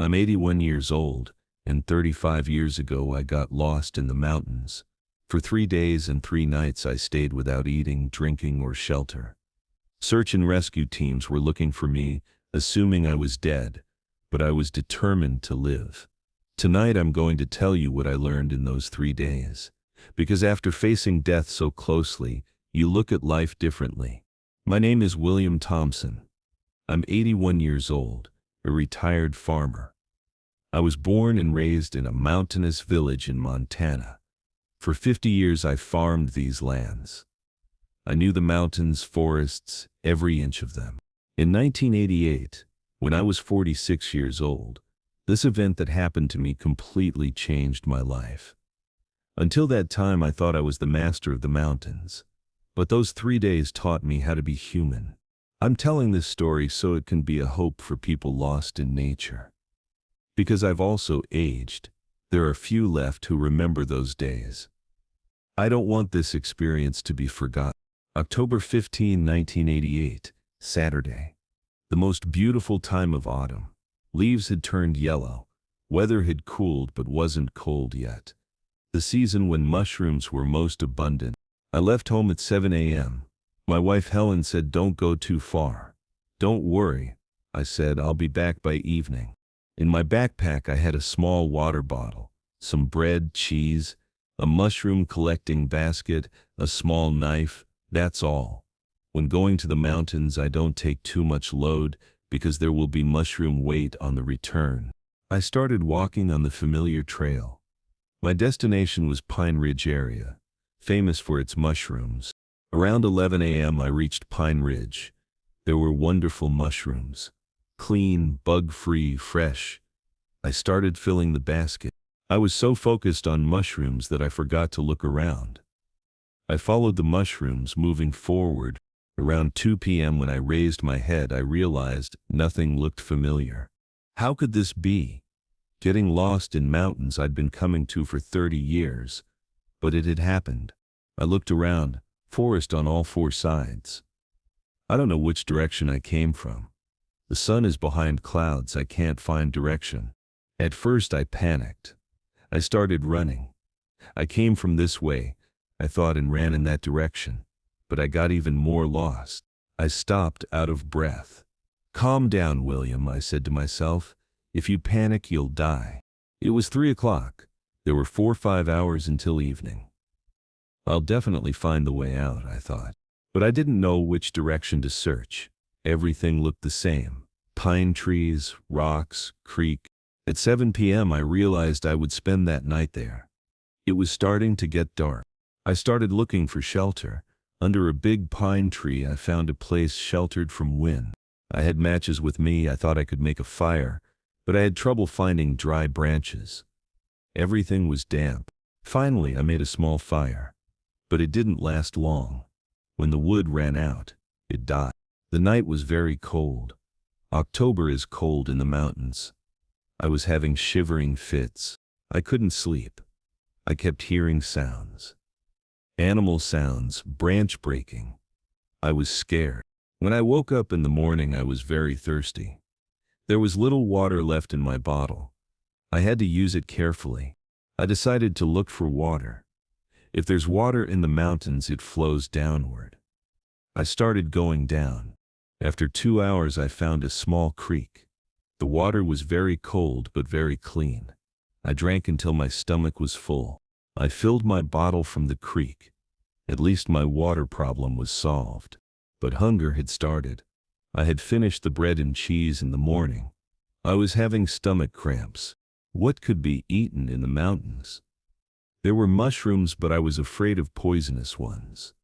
I'm 81 years old, and 35 years ago I got lost in the mountains. For 3 days and 3 nights I stayed without eating, drinking, or shelter. Search and rescue teams were looking for me, assuming I was dead, but I was determined to live. Tonight I'm going to tell you what I learned in those 3 days, because after facing death so closely, you look at life differently. My name is William Thompson. I'm 81 years old, a retired farmer. I was born and raised in a mountainous village in Montana. For 50 years I farmed these lands. I knew the mountains, forests, every inch of them. In 1988, when I was 46 years old, this event that happened to me completely changed my life. Until that time I thought I was the master of the mountains, but those 3 days taught me how to be human. I'm telling this story so it can be a hope for people lost in nature. Because I've also aged, there are few left who remember those days. I don't want this experience to be forgotten. October 15, 1988, Saturday. The most beautiful time of autumn. Leaves had turned yellow. Weather had cooled but wasn't cold yet. The season when mushrooms were most abundant. I left home at 7 a.m. My wife Helen said, "Don't go too far." "Don't worry," I said, "I'll be back by evening." In my backpack I had a small water bottle, some bread, cheese, a mushroom collecting basket, a small knife, that's all. When going to the mountains I don't take too much load because there will be mushroom weight on the return. I started walking on the familiar trail. My destination was Pine Ridge area, famous for its mushrooms. Around 11 a.m. I reached Pine Ridge. There were wonderful mushrooms. Clean, bug-free, fresh. I started filling the basket. I was so focused on mushrooms that I forgot to look around. I followed the mushrooms, moving forward. Around 2 p.m. when I raised my head I realized nothing looked familiar. How could this be? Getting lost in mountains I'd been coming to for 30 years. But it had happened. I looked around. Forest on all 4 sides. I don't know which direction I came from. The sun is behind clouds, I can't find direction. At first I panicked. I started running. I came from this way, I thought, and ran in that direction. But I got even more lost. I stopped, out of breath. "Calm down, William," I said to myself. "If you panic, you'll die." It was 3 o'clock. There were 4 or 5 hours until evening. I'll definitely find the way out, I thought. But I didn't know which direction to search. Everything looked the same. Pine trees, rocks, creek. At 7 p.m. I realized I would spend that night there. It was starting to get dark. I started looking for shelter. Under a big pine tree I found a place sheltered from wind. I had matches with me. I thought I could make a fire, but I had trouble finding dry branches. Everything was damp. Finally I made a small fire. But it didn't last long. When the wood ran out, it died. The night was very cold. October is cold in the mountains. I was having shivering fits. I couldn't sleep. I kept hearing sounds. Animal sounds, branch breaking. I was scared. When I woke up in the morning I was very thirsty. There was little water left in my bottle. I had to use it carefully. I decided to look for water. If there's water in the mountains, it flows downward. I started going down. After 2 hours I found a small creek. The water was very cold but very clean. I drank until my stomach was full. I filled my bottle from the creek. At least my water problem was solved. But hunger had started. I had finished the bread and cheese in the morning. I was having stomach cramps. What could be eaten in the mountains? There were mushrooms, but I was afraid of poisonous ones.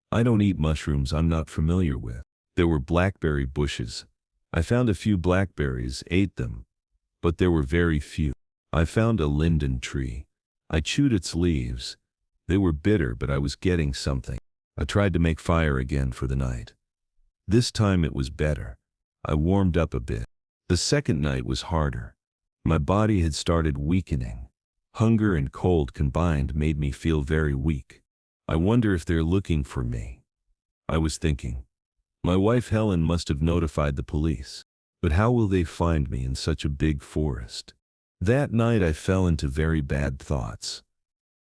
I don't eat mushrooms I'm not familiar with. There were blackberry bushes. I found a few blackberries, ate them, but there were very few. I found a linden tree. I chewed its leaves. They were bitter, but I was getting something. I tried to make fire again for the night. This time it was better. I warmed up a bit. The second night was harder. My body had started weakening. Hunger and cold combined made me feel very weak. I wonder if they're looking for me. I was thinking. My wife Helen must have notified the police. But how will they find me in such a big forest? That night I fell into very bad thoughts.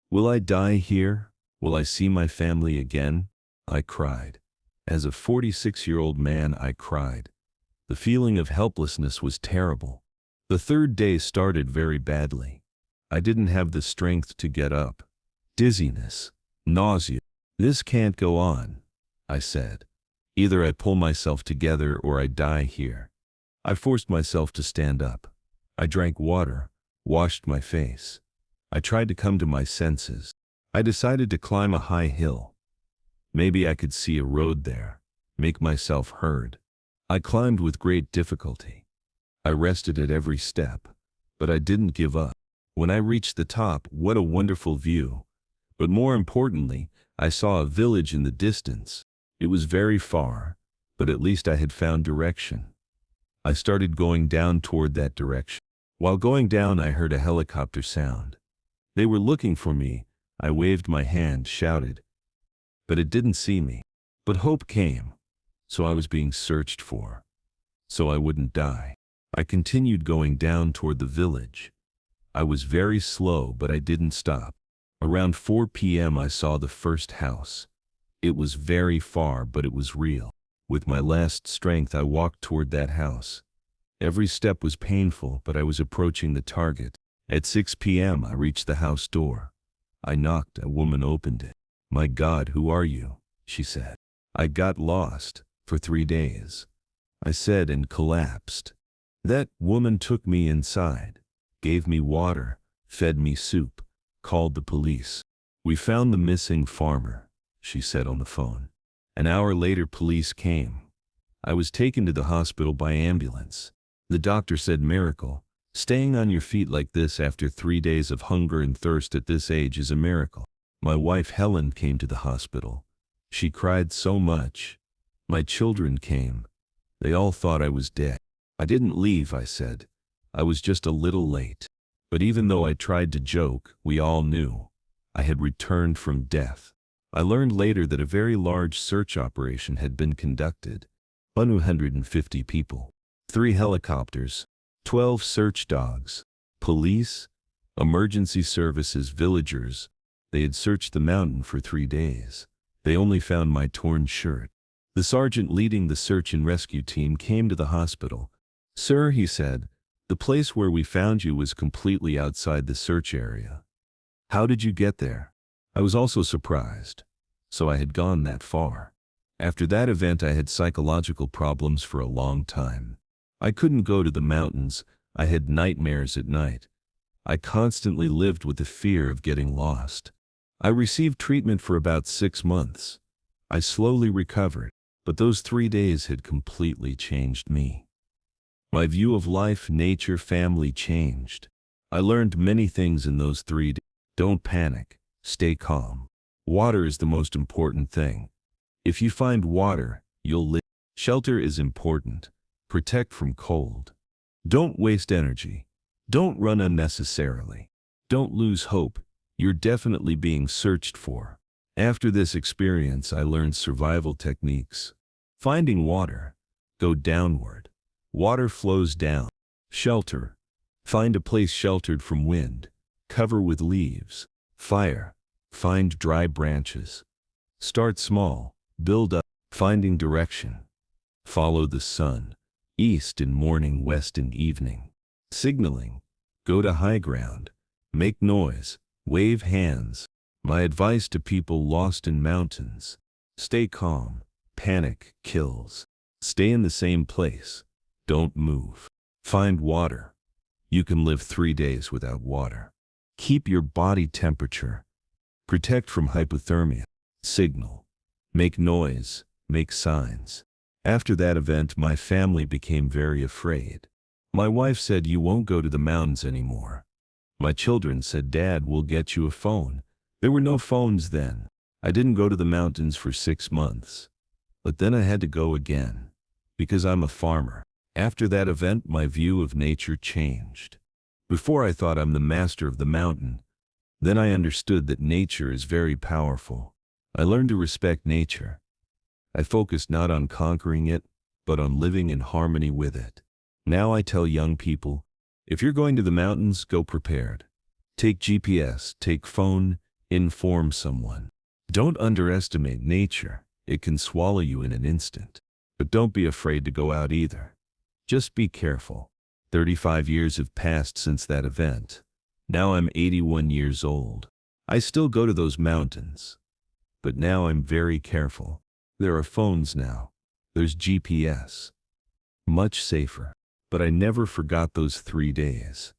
Will I die here? Will I see my family again? I cried. As a 46-year-old man, I cried. The feeling of helplessness was terrible. The third day started very badly. I didn't have the strength to get up. Dizziness, nausea. This can't go on, I said. Either I pull myself together or I die here. I forced myself to stand up. I drank water, washed my face. I tried to come to my senses. I decided to climb a high hill. Maybe I could see a road there, make myself heard. I climbed with great difficulty. I rested at every step, but I didn't give up. When I reached the top, what a wonderful view. But more importantly, I saw a village in the distance. It was very far, but at least I had found direction. I started going down toward that direction. While going down, I heard a helicopter sound. They were looking for me. I waved my hand, shouted, but it didn't see me. But hope came, so I was being searched for, so I wouldn't die. I continued going down toward the village. I was very slow, but I didn't stop. Around 4 p.m. I saw the first house. It was very far, but it was real. With my last strength, I walked toward that house. Every step was painful, but I was approaching the target. At 6 p.m. I reached the house door. I knocked. A woman opened it. "My God, who are you?" she said. "I got lost for 3 days," I said, and collapsed. That woman took me inside, gave me water, fed me soup, called the police. "We found the missing farmer," she said on the phone. An hour later, police came. I was taken to the hospital by ambulance. The doctor said, "Miracle. Staying on your feet like this after 3 days of hunger and thirst at this age is a miracle." My wife Helen came to the hospital. She cried so much. My children came. They all thought I was dead. "I didn't leave," I said. "I was just a little late." But even though I tried to joke, we all knew I had returned from death. I learned later that a very large search operation had been conducted. 150 people, 3 helicopters, 12 search dogs, police, emergency services, villagers. They had searched the mountain for 3 days. They only found my torn shirt. The sergeant leading the search and rescue team came to the hospital. "Sir," he said, "the place where we found you was completely outside the search area. How did you get there?" I was also surprised. So I had gone that far. After that event, I had psychological problems for a long time. I couldn't go to the mountains. I had nightmares at night. I constantly lived with the fear of getting lost. I received treatment for about 6 months. I slowly recovered, but those 3 days had completely changed me. My view of life, nature, family changed. I learned many things in those 3 days. Don't panic. Stay calm. Water is the most important thing. If you find water, you'll live. Shelter is important. Protect from cold. Don't waste energy. Don't run unnecessarily. Don't lose hope. You're definitely being searched for. After this experience, I learned survival techniques. Finding water. Go downward. Water flows down. Shelter. Find a place sheltered from wind. Cover with leaves. Fire. Find dry branches. Start small. Build up. Finding direction. Follow the sun. East in morning, west in evening. Signaling. Go to high ground. Make noise. Wave hands. My advice to people lost in mountains. Stay calm. Panic kills. Stay in the same place. Don't move. Find water. You can live 3 days without water. Keep your body temperature. Protect from hypothermia. Signal. Make noise. Make signs. After that event, my family became very afraid. My wife said, "You won't go to the mountains anymore." My children said, "Dad, we'll get you a phone." There were no phones then. I didn't go to the mountains for 6 months. But then I had to go again, because I'm a farmer. After that event, my view of nature changed. Before, I thought I'm the master of the mountain. Then I understood that nature is very powerful. I learned to respect nature. I focused not on conquering it, but on living in harmony with it. Now I tell young people, if you're going to the mountains, go prepared. Take GPS, take phone, inform someone. Don't underestimate nature. It can swallow you in an instant. But don't be afraid to go out either. Just be careful. 35 years have passed since that event. Now I'm 81 years old. I still go to those mountains. But now I'm very careful. There are phones now. There's GPS. Much safer. But I never forgot those 3 days.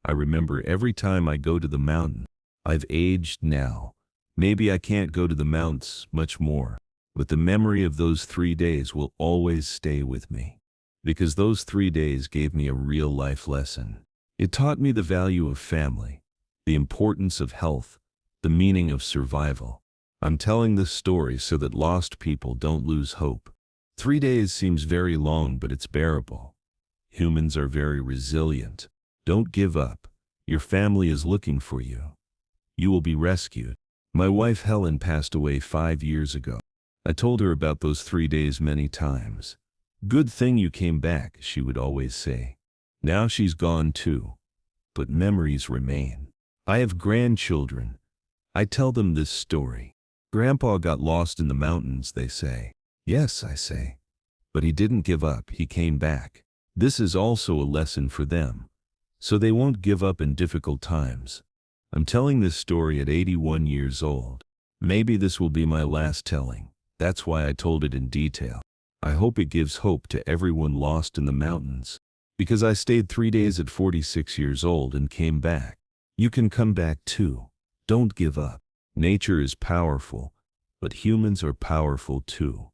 I remember every time I go to the mountain. I've aged now. Maybe I can't go to the mountains much more. But the memory of those 3 days will always stay with me. Because those 3 days gave me a real life lesson. It taught me the value of family, the importance of health, the meaning of survival. I'm telling this story so that lost people don't lose hope. 3 days seems very long, but it's bearable. Humans are very resilient. Don't give up. Your family is looking for you. You will be rescued. My wife Helen passed away 5 years ago. I told her about those 3 days many times. Good thing you came back, she would always say. Now she's gone too. But memories remain. I have grandchildren. I tell them this story. Grandpa got lost in the mountains, they say. Yes, I say. But he didn't give up, he came back. This is also a lesson for them. So they won't give up in difficult times. I'm telling this story at 81 years old. Maybe this will be my last telling. That's why I told it in detail. I hope it gives hope to everyone lost in the mountains. Because I stayed 3 days at 46 years old and came back. You can come back too. Don't give up. Nature is powerful, but humans are powerful too.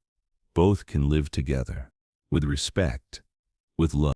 Both can live together. With respect. With love.